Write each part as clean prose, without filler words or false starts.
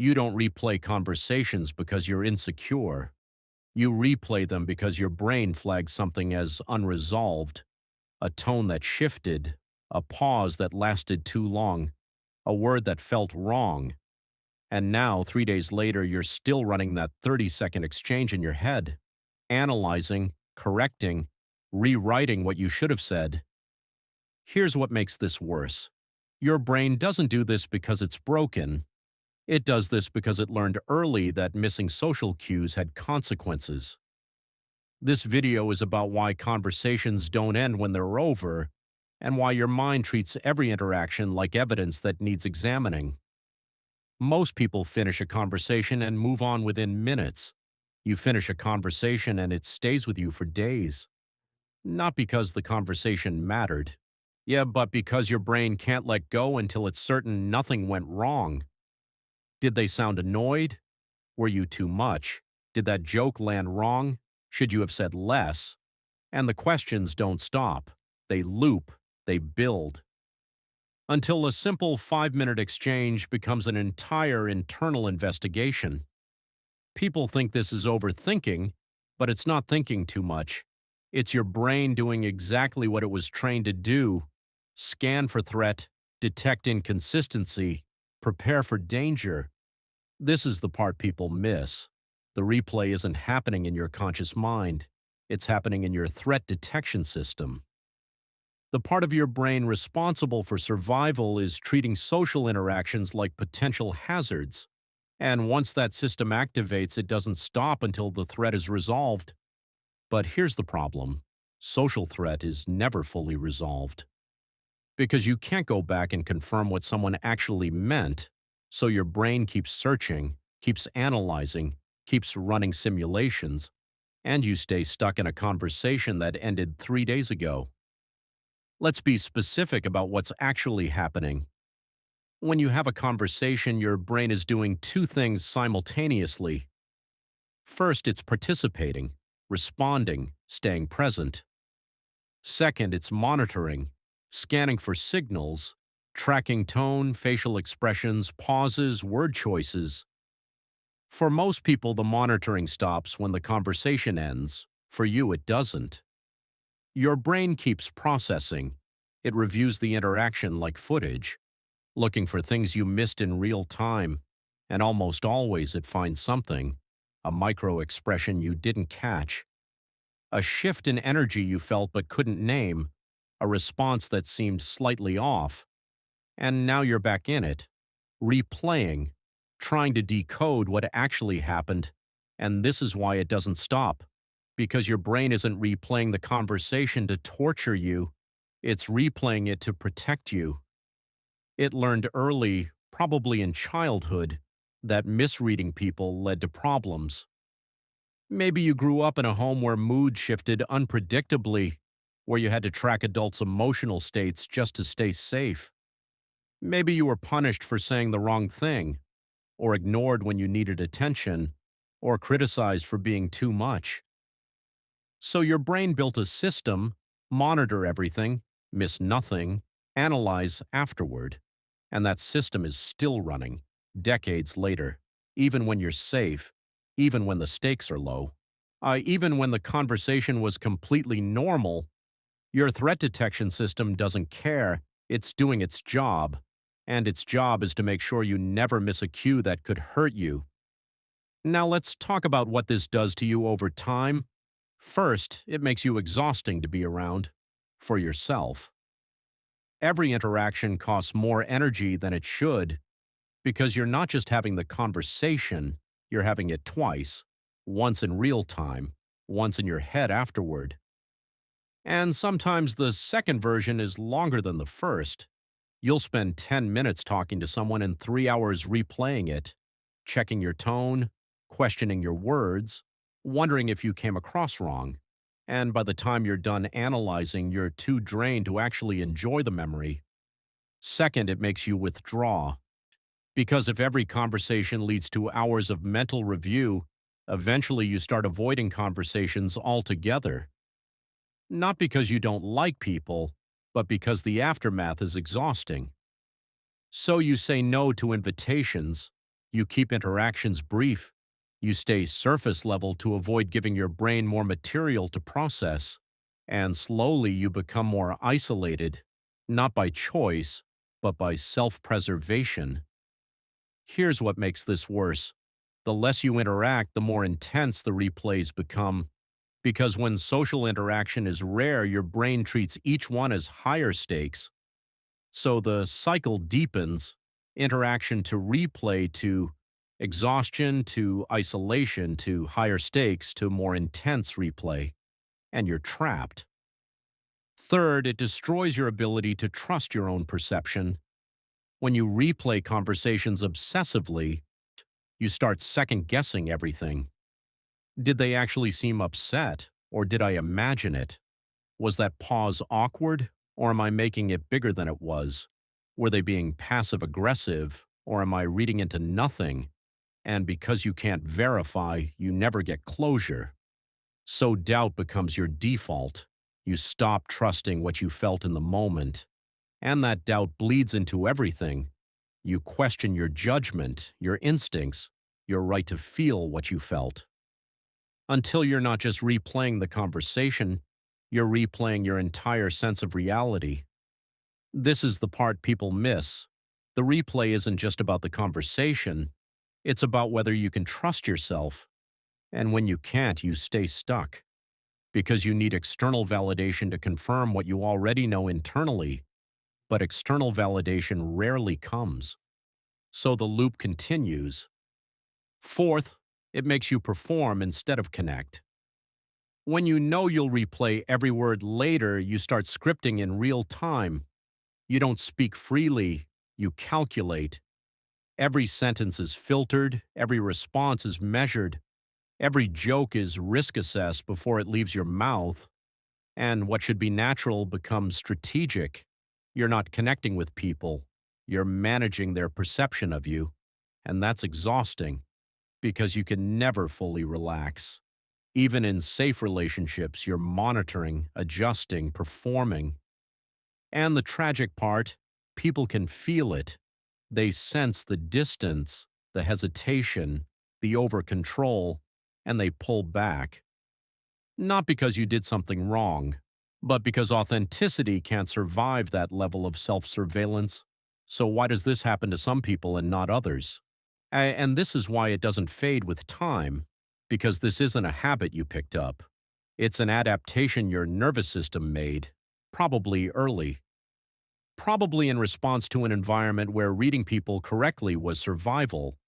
You don't replay conversations because you're insecure. You replay them because your brain flags something as unresolved, a tone that shifted, a pause that lasted too long, a word that felt wrong. And now, 3 days later, you're still running that 30-second exchange in your head, analyzing, correcting, rewriting what you should have said. Here's what makes this worse. Your brain doesn't do this because it's broken. It does this because it learned early that missing social cues had consequences. This video is about why conversations don't end when they're over, and why your mind treats every interaction like evidence that needs examining. Most people finish a conversation and move on within minutes. You finish a conversation and it stays with you for days. Not because the conversation mattered. Yeah, but because your brain can't let go until it's certain nothing went wrong. Did they sound annoyed? Were you too much? Did that joke land wrong? Should you have said less? And the questions don't stop. They loop. They build. Until a simple 5-minute exchange becomes an entire internal investigation. People think this is overthinking, but it's not thinking too much. It's your brain doing exactly what it was trained to do: scan for threat, detect inconsistency, prepare for danger. This is the part people miss. The replay isn't happening in your conscious mind. It's happening in your threat detection system. The part of your brain responsible for survival is treating social interactions like potential hazards. And once that system activates, it doesn't stop until the threat is resolved. But here's the problem. Social threat is never fully resolved. Because you can't go back and confirm what someone actually meant, so your brain keeps searching, keeps analyzing, keeps running simulations, and you stay stuck in a conversation that ended 3 days ago. Let's be specific about what's actually happening. When you have a conversation, your brain is doing two things simultaneously. First, it's participating, responding, staying present. Second, it's monitoring, scanning for signals, tracking tone, facial expressions, pauses, word choices. For most people, the monitoring stops when the conversation ends. For you, it doesn't. Your brain keeps processing. It reviews the interaction like footage, looking for things you missed in real time, and almost always it finds something, a micro-expression you didn't catch, a shift in energy you felt but couldn't name, a response that seemed slightly off. And now you're back in it, replaying, trying to decode what actually happened, and this is why it doesn't stop. Because your brain isn't replaying the conversation to torture you, it's replaying it to protect you. It learned early, probably in childhood, that misreading people led to problems. Maybe you grew up in a home where mood shifted unpredictably, where you had to track adults' emotional states just to stay safe. Maybe you were punished for saying the wrong thing, or ignored when you needed attention, or criticized for being too much. So your brain built a system: monitor everything, miss nothing, analyze afterward. And that system is still running, decades later, even when you're safe, even when the stakes are low. Even when the conversation was completely normal, your threat detection system doesn't care. It's doing its job. And its job is to make sure you never miss a cue that could hurt you. Now let's talk about what this does to you over time. First, it makes you exhausting to be around, for yourself. Every interaction costs more energy than it should, because you're not just having the conversation, you're having it twice, once in real time, once in your head afterward. And sometimes the second version is longer than the first. You'll spend 10 minutes talking to someone and 3 hours replaying it, checking your tone, questioning your words, wondering if you came across wrong. And by the time you're done analyzing, you're too drained to actually enjoy the memory. Second, it makes you withdraw. Because if every conversation leads to hours of mental review, eventually you start avoiding conversations altogether. Not because you don't like people, but because the aftermath is exhausting. So you say no to invitations, You keep interactions brief. You stay surface level to avoid giving your brain more material to process. And slowly you become more isolated, not by choice, but by self-preservation. Here's what makes this worse. The less you interact, the more intense the replays become. Because when social interaction is rare, your brain treats each one as higher stakes. So the cycle deepens, interaction to replay to exhaustion to isolation to higher stakes to more intense replay, and you're trapped. Third, it destroys your ability to trust your own perception. When you replay conversations obsessively, you start second-guessing everything. Did they actually seem upset, or did I imagine it? Was that pause awkward, or am I making it bigger than it was? Were they being passive-aggressive, or am I reading into nothing? And because you can't verify, you never get closure. So doubt becomes your default. You stop trusting what you felt in the moment. And that doubt bleeds into everything. You question your judgment, your instincts, your right to feel what you felt. Until you're not just replaying the conversation, you're replaying your entire sense of reality. This is the part people miss. The replay isn't just about the conversation, it's about whether you can trust yourself. And when you can't, you stay stuck. Because you need external validation to confirm what you already know internally, but external validation rarely comes. So the loop continues. Fourth, it makes you perform instead of connect. When you know you'll replay every word later, you start scripting in real time. You don't speak freely, you calculate. Every sentence is filtered, every response is measured, every joke is risk assessed before it leaves your mouth, and what should be natural becomes strategic. You're not connecting with people, you're managing their perception of you, and that's exhausting because you can never fully relax. Even in safe relationships, you're monitoring, adjusting, performing. And the tragic part, people can feel it. They sense the distance, the hesitation, the over-control, and they pull back. Not because you did something wrong, but because authenticity can't survive that level of self-surveillance. So why does this happen to some people and not others? And this is why it doesn't fade with time, because this isn't a habit you picked up. It's an adaptation your nervous system made, probably early. Probably in response to an environment where reading people correctly was survival.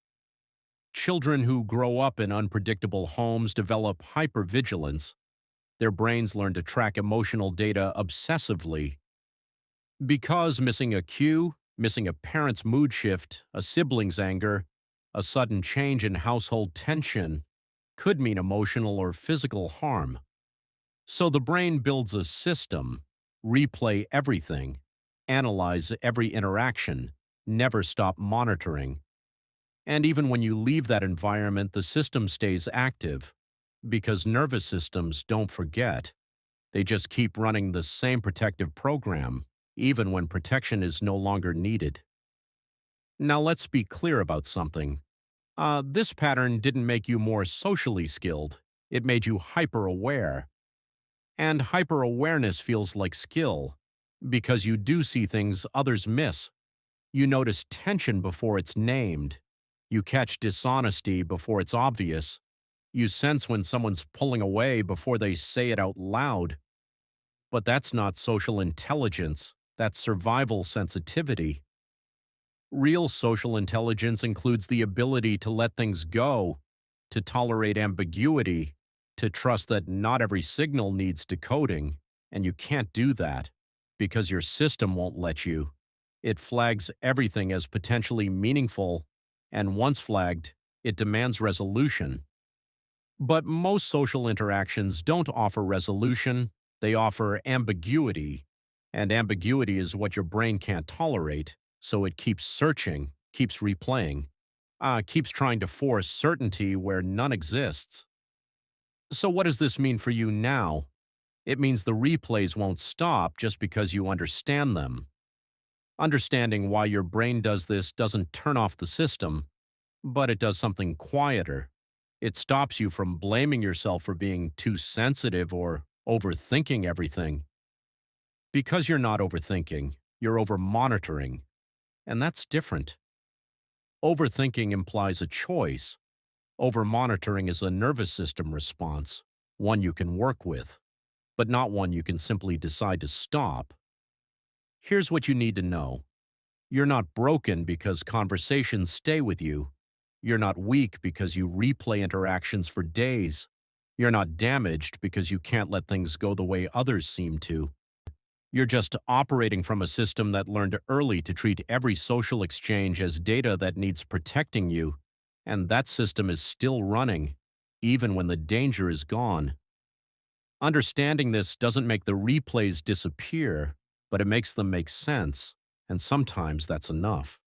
Children who grow up in unpredictable homes develop hypervigilance. Their brains learn to track emotional data obsessively. Because missing a cue, missing a parent's mood shift, a sibling's anger, a sudden change in household tension could mean emotional or physical harm. So the brain builds a system, replay everything, analyze every interaction, never stop monitoring. And even when you leave that environment, the system stays active, because nervous systems don't forget. They just keep running the same protective program, even when protection is no longer needed. Now let's be clear about something. This pattern didn't make you more socially skilled. It made you hyper-aware. And hyper-awareness feels like skill, because you do see things others miss. You notice tension before it's named. You catch dishonesty before it's obvious. You sense when someone's pulling away before they say it out loud. But that's not social intelligence. That's survival sensitivity. Real social intelligence includes the ability to let things go, to tolerate ambiguity, to trust that not every signal needs decoding, and you can't do that because your system won't let you. It flags everything as potentially meaningful, and once flagged, it demands resolution. But most social interactions don't offer resolution, they offer ambiguity, and ambiguity is what your brain can't tolerate. So it keeps searching, keeps replaying, keeps trying to force certainty where none exists. So what does this mean for you now? It means the replays won't stop just because you understand them. Understanding why your brain does this doesn't turn off the system. But it does something quieter. It stops you from blaming yourself for being too sensitive or overthinking everything. Because you're not overthinking, you're over monitoring, and that's different. Overthinking implies a choice. Over monitoring is a nervous system response, one you can work with, but not one you can simply decide to stop. Here's what you need to know. You're not broken because conversations stay with you. You're not weak because you replay interactions for days. You're not damaged because you can't let things go the way others seem to. You're just operating from a system that learned early to treat every social exchange as data that needs protecting you, and that system is still running, even when the danger is gone. Understanding this doesn't make the replays disappear, but it makes them make sense, and sometimes that's enough.